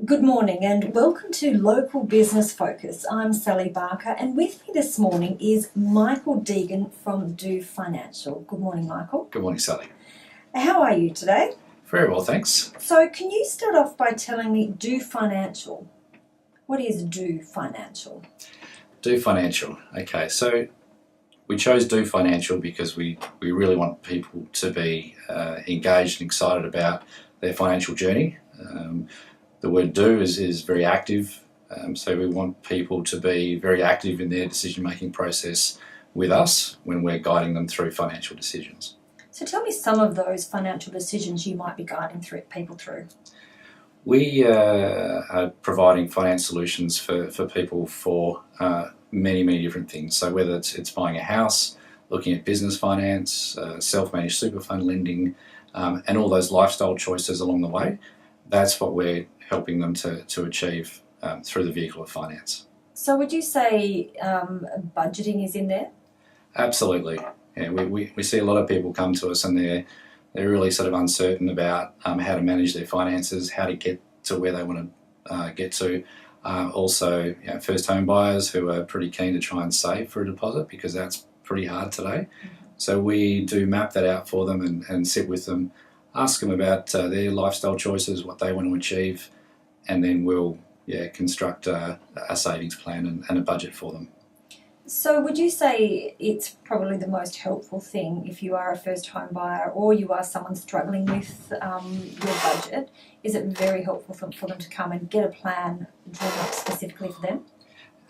Good morning and welcome to Local Business Focus. I'm Sally Barker and with me this morning is Michael Deegan from Do Financial. Good morning, Michael. Good morning, Sally. How are you today? Very well, thanks. So can you start off by telling me Do Financial? What is Do Financial? Do Financial. Okay, so we chose Do Financial because we really want people to be engaged and excited about their financial journey. The word do is very active, so we want people to be very active in their decision-making process with us when we're guiding them through financial decisions. So tell me some of those financial decisions you might be guiding people through. We are providing finance solutions for people for many different things. So whether it's buying a house, looking at business finance, self-managed super fund lending, and all those lifestyle choices along the way, that's what we're helping them to achieve through the vehicle of finance. So would you say budgeting is in there? Absolutely. Yeah, we see a lot of people come to us and they're really sort of uncertain about how to manage their finances, how to get to where they want to get to. Also, first home buyers who are pretty keen to try and save for a deposit because that's pretty hard today. So we do map that out for them and sit with them, ask them about their lifestyle choices, what they want to achieve, and then we'll construct a savings plan and a budget for them. So would you say it's probably the most helpful thing if you are a first home buyer or you are someone struggling with your budget? Is it very helpful for them to come and get a plan drawn up specifically for them?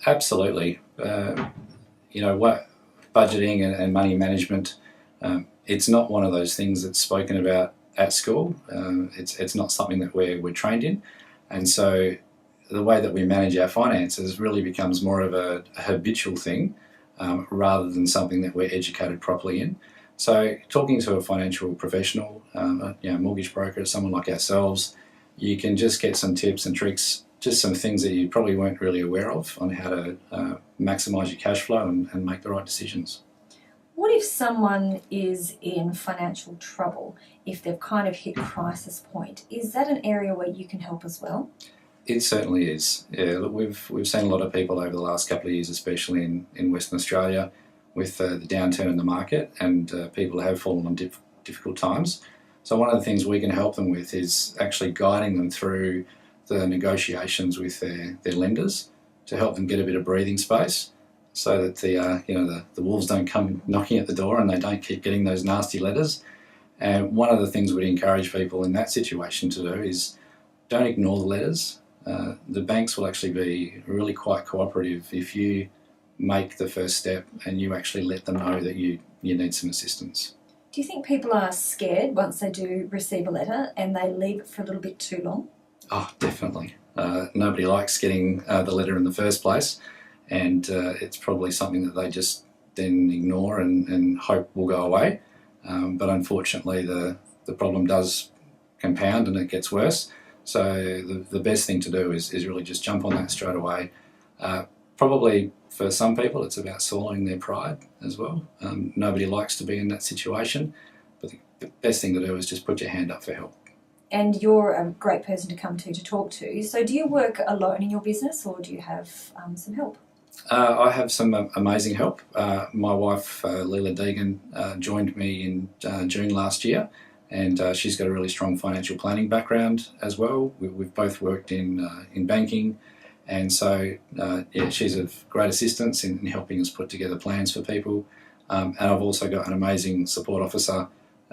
Absolutely. What budgeting and money management, it's not one of those things that's spoken about at school. It's not something that we're trained in, and so the way that we manage our finances really becomes more of a habitual thing rather than something that we're educated properly in. So talking to a financial professional, mortgage broker, someone like ourselves, you can just get some tips and tricks, just some things that you probably weren't really aware of on how to maximise your cash flow and make the right decisions. What if someone is in financial trouble, if they've kind of hit crisis point? Is that an area where you can help as well? It certainly is. Yeah, look, we've seen a lot of people over the last couple of years, especially in Western Australia, with the downturn in the market, and people have fallen on difficult times. So one of the things we can help them with is actually guiding them through the negotiations with their lenders to help them get a bit of breathing space, so that the wolves don't come knocking at the door and they don't keep getting those nasty letters. And one of the things we'd encourage people in that situation to do is don't ignore the letters. The banks will actually be really quite cooperative if you make the first step and you actually let them know that you need some assistance. Do you think people are scared once they do receive a letter and they leave it for a little bit too long? Oh, definitely. Nobody likes getting the letter in the first place, and it's probably something that they just then ignore and hope will go away. But unfortunately, the problem does compound and it gets worse. So the best thing to do is really just jump on that straight away. Probably for some people it's about swallowing their pride as well. Nobody likes to be in that situation, but the best thing to do is just put your hand up for help. And you're a great person to come to talk to. So do you work alone in your business or do you have some help? I have some amazing help. My wife, Leela Deegan, joined me in June last year, and she's got a really strong financial planning background as well. We've both worked in banking, and so she's of great assistance in helping us put together plans for people. And I've also got an amazing support officer,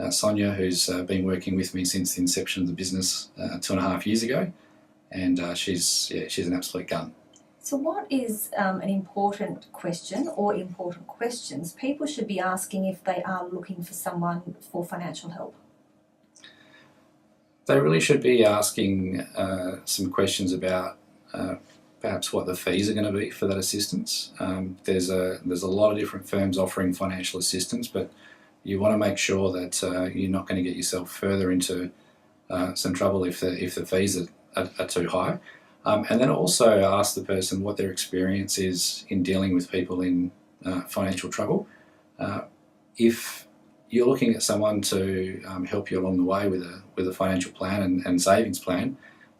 Sonia, who's been working with me since the inception of the business 2.5 years ago, and she's an absolute gun. So what is an important question or important questions people should be asking if they are looking for someone for financial help? They really should be asking some questions about perhaps what the fees are going to be for that assistance. There's a lot of different firms offering financial assistance, but you want to make sure that you're not going to get yourself further into some trouble if the fees are too high. And then also ask the person what their experience is in dealing with people in financial trouble. If you're looking at someone to help you along the way with a financial plan and savings plan,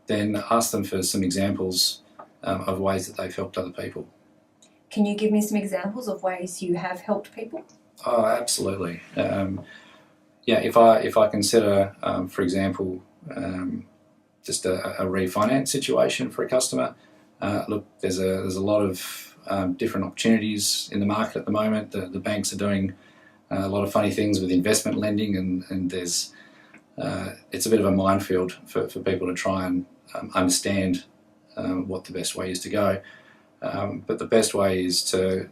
then ask them for some examples of ways that they've helped other people. Can you give me some examples of ways you have helped people? Oh, absolutely. If I consider, for example, just a refinance situation for a customer, look, there's a lot of different opportunities in the market at the moment. The banks are doing a lot of funny things with investment lending, and there's it's a bit of a minefield for people to try and understand what the best way is to go. But the best way is to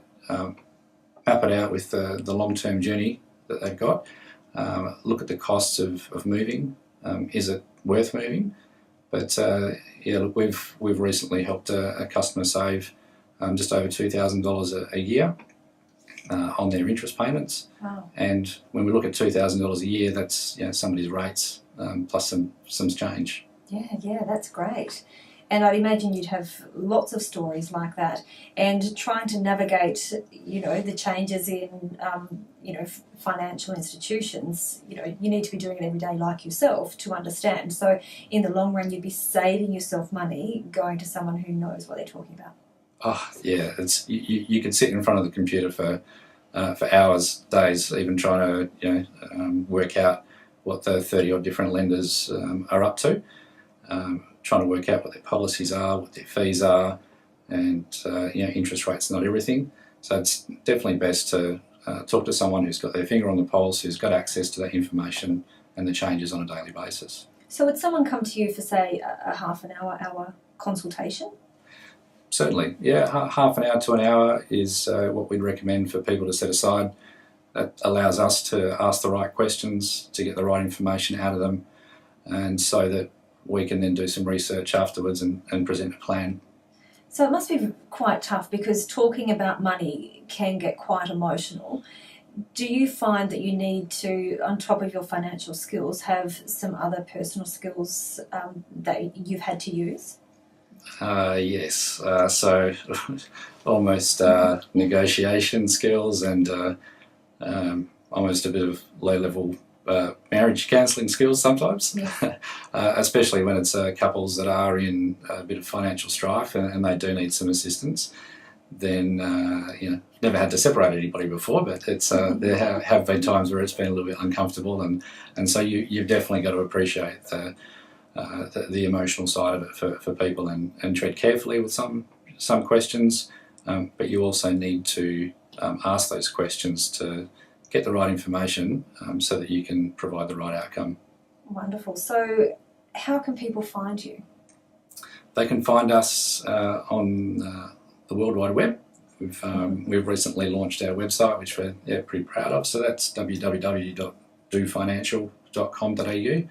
map it out with the long-term journey that they've got. Look at the costs of moving. Is it worth moving? But look, we've recently helped a customer save just over $2,000 a year on their interest payments. Wow. And when we look at $2,000 a year, that's somebody's rates plus some change. Yeah, that's great. And I'd imagine you'd have lots of stories like that. And trying to navigate, the changes in, financial institutions, you need to be doing it every day like yourself to understand. So in the long run, you'd be saving yourself money going to someone who knows what they're talking about. Oh, yeah, it's you can sit in front of the computer for hours, days, even trying to work out what the 30-odd different lenders are up to. Trying to work out what their policies are, what their fees are, and interest rates not everything. So it's definitely best to talk to someone who's got their finger on the pulse, who's got access to that information and the changes on a daily basis. So would someone come to you for, say, a half an hour consultation? Certainly, yeah. Half an hour to an hour is what we'd recommend for people to set aside. That allows us to ask the right questions, to get the right information out of them, and so that we can then do some research afterwards and present a plan. So it must be quite tough because talking about money can get quite emotional. Do you find that you need to, on top of your financial skills, have some other personal skills that you've had to use? Yes, so almost negotiation skills and almost a bit of low-level marriage counselling skills sometimes, Yeah. Especially when it's couples that are in a bit of financial strife and they do need some assistance. Then never had to separate anybody before, but it's there have been times where it's been a little bit uncomfortable, and so you've definitely got to appreciate the emotional side of it for people and tread carefully with some questions, but you also need to ask those questions to get the right information so that you can provide the right outcome. Wonderful. So how can people find you? They can find us on the World Wide Web. We've recently launched our website, which we're pretty proud of. So that's www.dofinancial.com.au.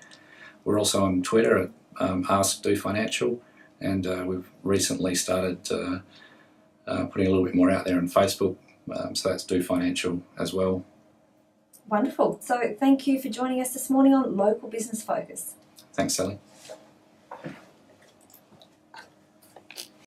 We're also on Twitter at AskDoFinancial, and we've recently started putting a little bit more out there on Facebook. So that's Do Financial as well. Wonderful. So thank you for joining us this morning on Local Business Focus. Thanks, Sally.